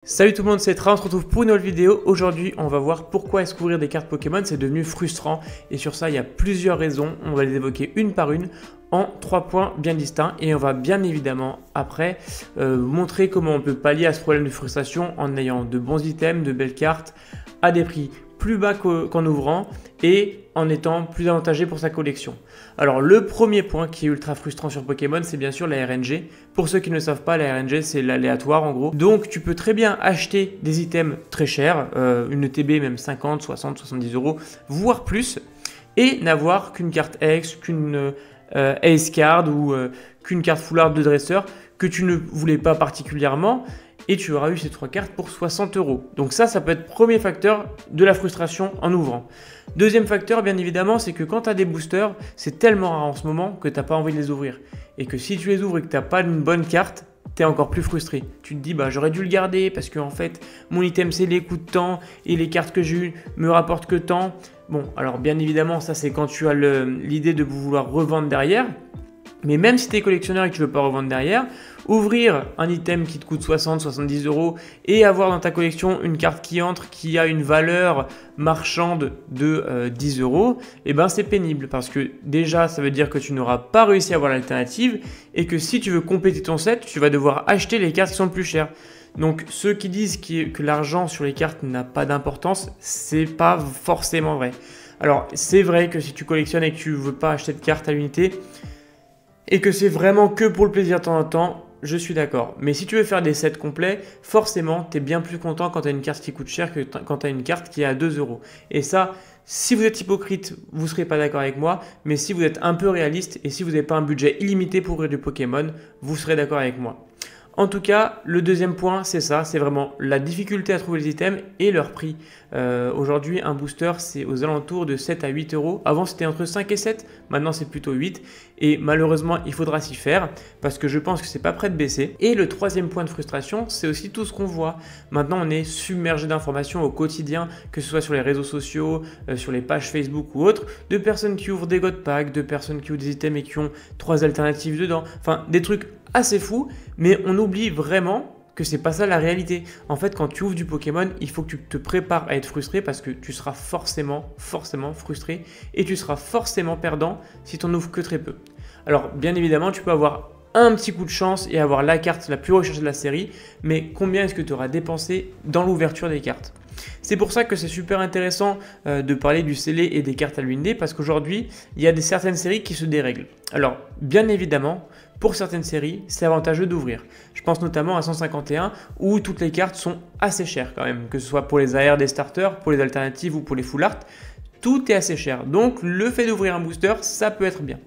Salut tout le monde, c'est Tra, on se retrouve pour une nouvelle vidéo. Aujourd'hui, on va voir pourquoi est-ce qu'ouvrir des cartes Pokémon c'est devenu frustrant. Et sur ça, il y a plusieurs raisons. On va les évoquer une par une en 3 points bien distincts. Et on va bien évidemment, après, montrer comment on peut pallier à ce problème de frustration en ayant de bons items, de belles cartes, à des prix plus bas qu'en ouvrant et en étant plus avantagé pour sa collection. Alors le premier point qui est ultra frustrant sur Pokémon, c'est bien sûr la RNG. Pour ceux qui ne le savent pas, la RNG c'est l'aléatoire en gros. Donc tu peux très bien acheter des items très chers, une TB même 50, 60, 70 euros, voire plus, et n'avoir qu'une carte X, qu'une Ace Card ou qu'une carte Full Art de dresseur que tu ne voulais pas particulièrement. Et tu auras eu ces 3 cartes pour 60 euros. Donc ça peut être premier facteur de la frustration en ouvrant. Deuxième facteur, bien évidemment, c'est que quand tu as des boosters, c'est tellement rare en ce moment que tu n'as pas envie de les ouvrir. Et que si tu les ouvres et que tu n'as pas une bonne carte, tu es encore plus frustré. Tu te dis, bah j'aurais dû le garder parce que en fait, mon item c'est les coûts de temps et les cartes que j'ai eues me rapportent que tant. Bon, alors bien évidemment, ça c'est quand tu as l'idée de vouloir revendre derrière. Mais même si tu es collectionneur et que tu ne veux pas revendre derrière, ouvrir un item qui te coûte 60-70 euros et avoir dans ta collection une carte qui entre qui a une valeur marchande de 10 euros, eh ben c'est pénible parce que déjà ça veut dire que tu n'auras pas réussi à avoir l'alternative et que si tu veux compléter ton set, tu vas devoir acheter les cartes qui sont le plus chères. Donc ceux qui disent que l'argent sur les cartes n'a pas d'importance, c'est pas forcément vrai. Alors c'est vrai que si tu collectionnes et que tu ne veux pas acheter de cartes à l'unité, et que c'est vraiment que pour le plaisir de temps en temps, je suis d'accord. Mais si tu veux faire des sets complets, forcément, tu es bien plus content quand tu as une carte qui coûte cher que quand tu as une carte qui est à 2 euros. Et ça, si vous êtes hypocrite, vous ne serez pas d'accord avec moi. Mais si vous êtes un peu réaliste et si vous n'avez pas un budget illimité pour ouvrir du Pokémon, vous serez d'accord avec moi. En tout cas, le deuxième point, c'est ça, c'est vraiment la difficulté à trouver les items et leur prix. Aujourd'hui, un booster, c'est aux alentours de 7 à 8 euros. Avant, c'était entre 5 et 7, maintenant c'est plutôt 8. Et malheureusement, il faudra s'y faire parce que je pense que c'est pas prêt de baisser. Et le troisième point de frustration, c'est aussi tout ce qu'on voit. Maintenant, on est submergé d'informations au quotidien, que ce soit sur les réseaux sociaux, sur les pages Facebook ou autres, de personnes qui ouvrent des God Packs, de personnes qui ouvrent des items et qui ont 3 alternatives dedans. Enfin, des trucs assez fou, mais on oublie vraiment que c'est pas ça la réalité. En fait, quand tu ouvres du Pokémon, il faut que tu te prépares à être frustré parce que tu seras forcément frustré et tu seras forcément perdant si tu n'en ouvres que très peu. Alors, bien évidemment, tu peux avoir un petit coup de chance et avoir la carte la plus recherchée de la série, mais combien est-ce que tu auras dépensé dans l'ouverture des cartes ? C'est pour ça que c'est super intéressant de parler du scellé et des cartes à l'unité parce qu'aujourd'hui, il y a certaines séries qui se dérèglent. Alors, bien évidemment, pour certaines séries, c'est avantageux d'ouvrir. Je pense notamment à 151 où toutes les cartes sont assez chères quand même, que ce soit pour les AR des starters, pour les alternatives ou pour les full art, tout est assez cher. Donc le fait d'ouvrir un booster, ça peut être bien.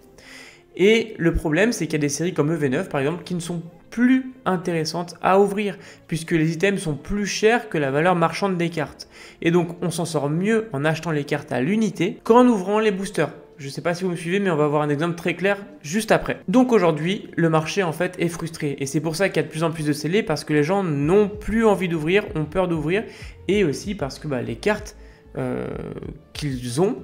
Et le problème, c'est qu'il y a des séries comme EV9 par exemple qui ne sont plus intéressantes à ouvrir puisque les items sont plus chers que la valeur marchande des cartes. Et donc on s'en sort mieux en achetant les cartes à l'unité qu'en ouvrant les boosters. Je ne sais pas si vous me suivez, mais on va voir un exemple très clair juste après. Donc aujourd'hui, le marché en fait est frustré. Et c'est pour ça qu'il y a de plus en plus de scellés, parce que les gens n'ont plus envie d'ouvrir, ont peur d'ouvrir. Et aussi parce que les cartes qu'ils ont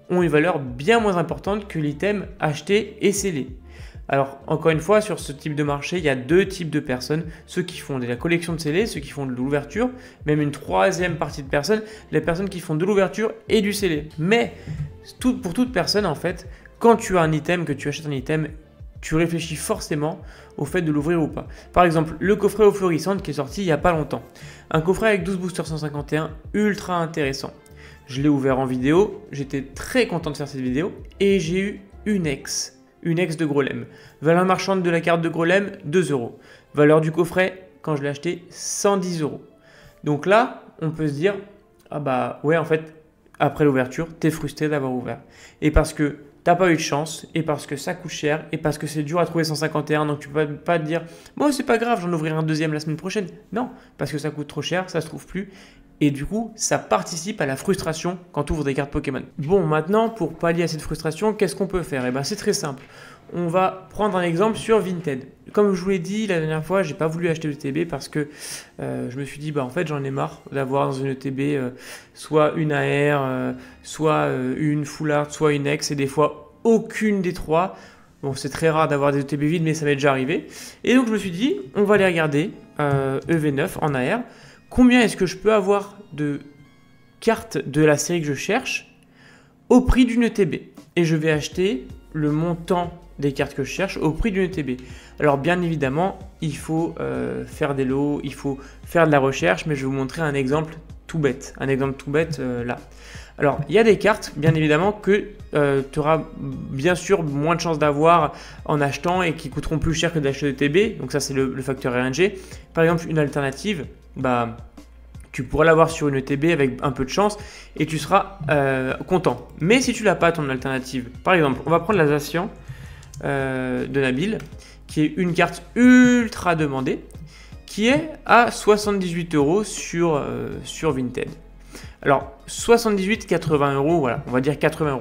une valeur bien moins importante que l'item acheté et scellé. Alors encore une fois, sur ce type de marché, il y a deux types de personnes. Ceux qui font de la collection de scellés, ceux qui font de l'ouverture, même une troisième partie de personnes, les personnes qui font de l'ouverture et du scellé. Mais pour toute personne, en fait, quand tu as un item, que tu achètes un item, tu réfléchis forcément au fait de l'ouvrir ou pas. Par exemple, le coffret eau florissante qui est sorti il n'y a pas longtemps. Un coffret avec 12 boosters 151, ultra intéressant. Je l'ai ouvert en vidéo, j'étais très content de faire cette vidéo et j'ai eu une ex de Grolem. Valeur marchande de la carte de Grolem, 2 euros. Valeur du coffret, quand je l'ai acheté, 110 euros. Donc là, on peut se dire, ah bah ouais, en fait, après l'ouverture, tu es frustré d'avoir ouvert. Et parce que tu n'as pas eu de chance, et parce que ça coûte cher, et parce que c'est dur à trouver 151, donc tu ne peux pas te dire, bon, c'est pas grave, j'en ouvrirai un deuxième la semaine prochaine. Non, parce que ça coûte trop cher, ça se trouve plus. Et du coup, ça participe à la frustration quand tu ouvres des cartes Pokémon. Bon, maintenant, pour pallier à cette frustration, qu'est-ce qu'on peut faire ? Eh bien, c'est très simple. On va prendre un exemple sur Vinted. Comme je vous l'ai dit la dernière fois, j'ai pas voulu acheter le TB parce que je me suis dit, en fait, j'en ai marre d'avoir dans une TB soit une AR, soit une Full Art, soit une X, et des fois aucune des trois. Bon, c'est très rare d'avoir des ETB vides, mais ça m'est déjà arrivé. Et donc, je me suis dit, on va aller regarder EV9 en AR combien est-ce que je peux avoir de cartes de la série que je cherche au prix d'une ETB. Et je vais acheter le montant des cartes que je cherche au prix d'une ETB. Alors bien évidemment, il faut faire des lots, il faut faire de la recherche, mais je vais vous montrer un exemple tout bête. Là. Alors, il y a des cartes, bien évidemment, que tu auras bien sûr moins de chances d'avoir en achetant et qui coûteront plus cher que d'acheter ETB. Donc ça, c'est le facteur RNG. Par exemple, une alternative, tu pourras l'avoir sur une ETB avec un peu de chance et tu seras content. Mais si tu l'as pas, ton alternative, par exemple, on va prendre la Zacian de Nabil, qui est une carte ultra demandée, qui est à 78 € sur Vinted. Alors, 78, 80 €, voilà, on va dire 80 €.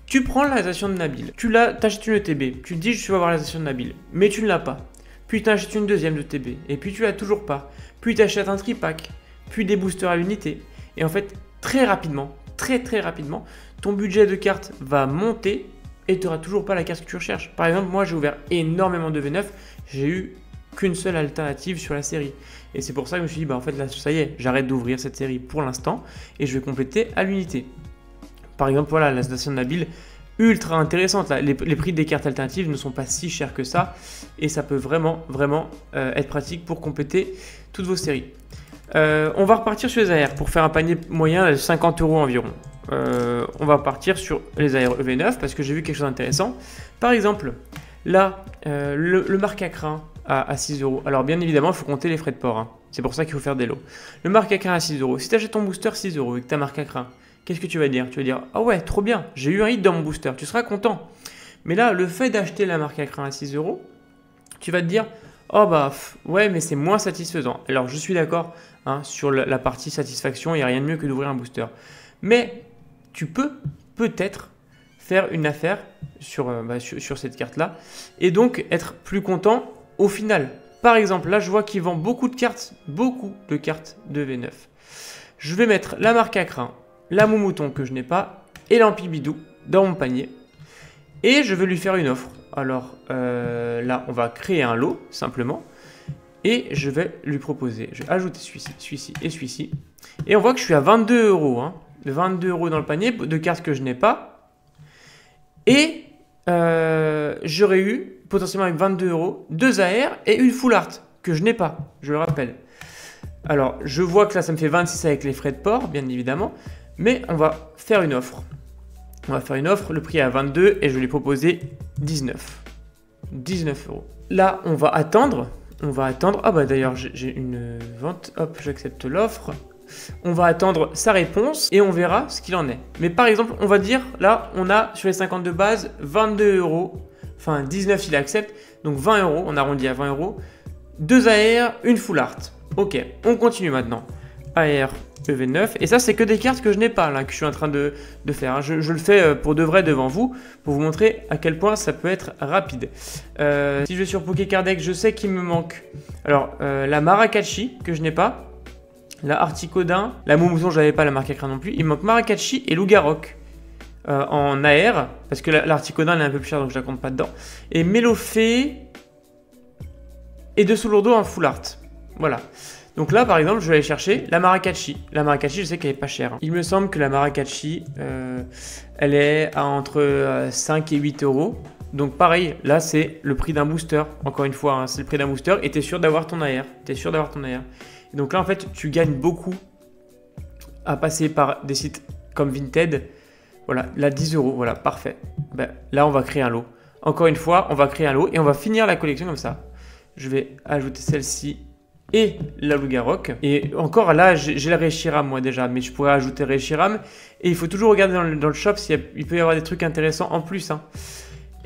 Tu prends la Zacian de Nabil, tu achètes une ETB, tu te dis je vais avoir la Zacian de Nabil, mais tu ne l'as pas. Puis tu achètes une deuxième ETB, et puis tu l'as toujours pas. Puis tu achètes un tripack, puis des boosters à l'unité. Et en fait, très rapidement, très rapidement, ton budget de cartes va monter et tu n'auras toujours pas la carte que tu recherches. Par exemple, moi j'ai ouvert énormément de V9, j'ai eu qu'une seule alternative sur la série. Et c'est pour ça que je me suis dit, en fait là, ça y est, j'arrête d'ouvrir cette série pour l'instant et je vais compléter à l'unité. Par exemple, voilà, la Zacian de Nabil, ultra intéressante. Là. Les prix des cartes alternatives ne sont pas si chers que ça et ça peut vraiment être pratique pour compléter toutes vos séries. On va repartir sur les AR pour faire un panier moyen de 50 € environ. On va partir sur les AR EV9 parce que j'ai vu quelque chose d'intéressant. Par exemple, là, le marque à crin à 6 €. Alors bien évidemment, il faut compter les frais de port. Hein. C'est pour ça qu'il faut faire des lots. Le marque à crin à 6 €. Si tu achètes ton booster 6 € et que tu as marque à crin, qu'est-ce que tu vas dire? Tu vas dire, ah ouais, trop bien, j'ai eu un hit dans mon booster. Tu seras content. Mais là, le fait d'acheter la marque à crin à 6 €, tu vas te dire, oh ouais, mais c'est moins satisfaisant. Alors je suis d'accord sur la partie satisfaction, il n'y a rien de mieux que d'ouvrir un booster. Mais tu peux peut-être faire une affaire sur cette carte-là et donc être plus content au final. Par exemple, là je vois qu'il vend beaucoup de cartes de V9. Je vais mettre la marque à crin, la Moumouton que je n'ai pas et l'Ampibidou dans mon panier et je vais lui faire une offre. Alors là, on va créer un lot simplement et je vais lui proposer. Je vais ajouter celui-ci et celui-ci. Et on voit que je suis à 22 €. 22 € dans le panier de cartes que je n'ai pas. Et j'aurais eu potentiellement avec 22 € 2 AR et une full art que je n'ai pas, je le rappelle. Alors, je vois que là, ça me fait 26 avec les frais de port, bien évidemment. Mais on va faire une offre. On va faire une offre, le prix est à 22 et je vais lui proposer 19. 19 €. Là, on va attendre. Ah bah d'ailleurs, j'ai une vente. Hop, j'accepte l'offre. On va attendre sa réponse et on verra ce qu'il en est. Mais par exemple, on va dire, là, on a sur les 50 de base 22 €. Enfin, 19 il accepte. Donc 20 €, on arrondit à 20 €. 2 AR, une full art. Ok, on continue maintenant. AR EV9. Et ça, c'est que des cartes que je n'ai pas, là, que je suis en train de faire. Je le fais pour de vrai devant vous, pour vous montrer à quel point ça peut être rapide. Si je vais sur Pokécardex, je sais qu'il me manque. Alors, la Maracatchi, que je n'ai pas. La Articodin. La Moumouton, je n'avais pas, la marque à crin non plus. Il me manque Maracatchi et Lougarok en AR. Parce que l'Articodin, elle est un peu plus chère, donc je la compte pas dedans. Et Mélofée et de Solourdo en full art. Voilà. Donc là, par exemple, je vais aller chercher la Maracatchi. La Maracatchi, je sais qu'elle est pas chère. Il me semble que la Maracatchi, elle est à entre 5 et 8 €. Donc pareil, là, c'est le prix d'un booster. Encore une fois, c'est le prix d'un booster et tu es sûr d'avoir ton AR. Et donc là, en fait, tu gagnes beaucoup à passer par des sites comme Vinted. Voilà, là, 10 €. Voilà, parfait. Là, on va créer un lot. Encore une fois, on va créer un lot et on va finir la collection comme ça. Je vais ajouter celle-ci et la Lougarok. Et encore là, j'ai la Reshiram moi déjà, mais je pourrais ajouter Reshiram. Et il faut toujours regarder dans le shop s'il peut y avoir des trucs intéressants en plus.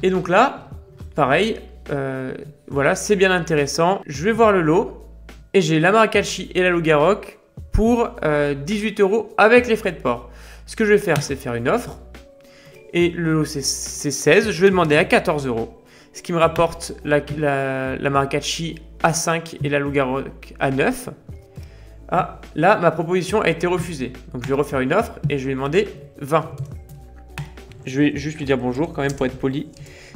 Et donc là, pareil, voilà, c'est bien intéressant. Je vais voir le lot et j'ai la Maracatchi et la Lougarok pour 18 € avec les frais de port. Ce que je vais faire, c'est faire une offre. Et le lot, c'est 16. Je vais demander à 14 €. Ce qui me rapporte la Maracatchi à 5 et la Lougarok à 9. Ah, là, ma proposition a été refusée. Donc, je vais refaire une offre et je vais demander 20. Je vais juste lui dire bonjour quand même pour être poli.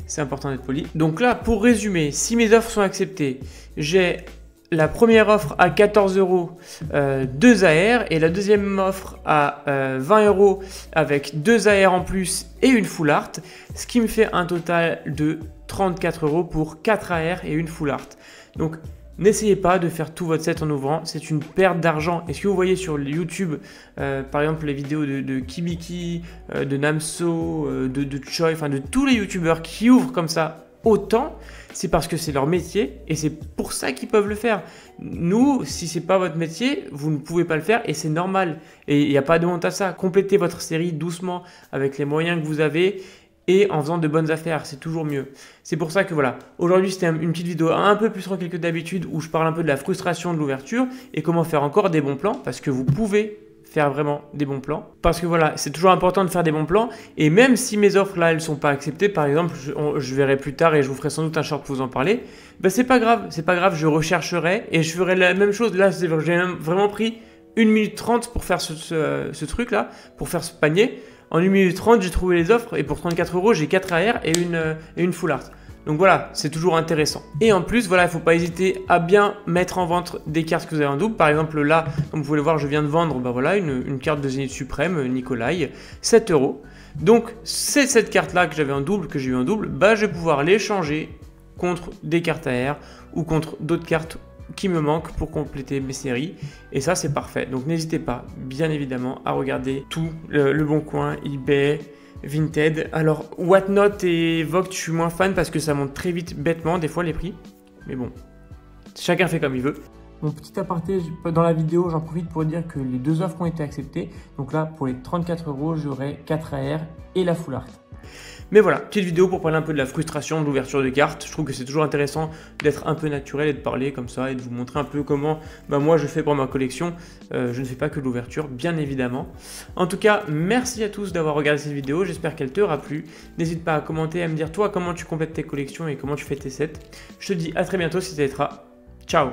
C'est important d'être poli. Donc là, pour résumer, si mes offres sont acceptées, j'ai la première offre à 14 €, 2 AR, et la deuxième offre à 20 € avec 2 AR en plus et une full art, ce qui me fait un total de 34 € pour 4 AR et une full art. Donc n'essayez pas de faire tout votre set en ouvrant, c'est une perte d'argent. Et ce que vous voyez sur YouTube, par exemple les vidéos de Kibiki, de Namso, de Choi, enfin de tous les youtubeurs qui ouvrent comme ça autant, c'est parce que c'est leur métier et c'est pour ça qu'ils peuvent le faire. Nous, si c'est pas votre métier, vous ne pouvez pas le faire et c'est normal. Et il n'y a pas de honte à ça. Complétez votre série doucement avec les moyens que vous avez et en faisant de bonnes affaires, c'est toujours mieux. C'est pour ça que voilà, aujourd'hui c'était une petite vidéo un peu plus tranquille que d'habitude où je parle un peu de la frustration de l'ouverture et comment faire encore des bons plans, parce que vous pouvez faire vraiment des bons plans. Parce que voilà, c'est toujours important de faire des bons plans, et même si mes offres là, elles sont pas acceptées, par exemple, je verrai plus tard et je vous ferai sans doute un short pour vous en parler, ben c'est pas grave, je rechercherai et je ferai la même chose. Là, j'ai vraiment pris 1 minute 30 pour faire ce truc là, pour faire ce panier. En 1 minute 30, j'ai trouvé les offres et pour 34 €, j'ai 4 AR et une full art. Donc voilà, c'est toujours intéressant. Et en plus, voilà, il ne faut pas hésiter à bien mettre en vente des cartes que vous avez en double. Par exemple, là, comme vous pouvez le voir, je viens de vendre voilà, une carte de Zénith Suprême, Nikolai, 7 €. Donc, c'est cette carte-là que j'avais en double, que j'ai eu en double, bah, je vais pouvoir l'échanger contre des cartes AR ou contre d'autres cartes qui me manquent pour compléter mes séries, et ça c'est parfait. Donc n'hésitez pas bien évidemment à regarder tout, le Bon Coin, eBay, Vinted. Alors Whatnot et Vogt je suis moins fan parce que ça monte très vite bêtement des fois les prix, mais bon, chacun fait comme il veut. Mon petit aparté dans la vidéo, j'en profite pour dire que les deux offres ont été acceptées. Donc là pour les 34 €, j'aurai 4 AR et la full art. Mais voilà, petite vidéo pour parler un peu de la frustration de l'ouverture de cartes. Je trouve que c'est toujours intéressant d'être un peu naturel et de parler comme ça et de vous montrer un peu comment moi je fais pour ma collection. Je ne fais pas que de l'ouverture, bien évidemment. En tout cas, merci à tous d'avoir regardé cette vidéo. J'espère qu'elle t'aura plu. N'hésite pas à commenter, à me dire toi comment tu complètes tes collections et comment tu fais tes sets. Je te dis à très bientôt si ça t'aidera. Ciao!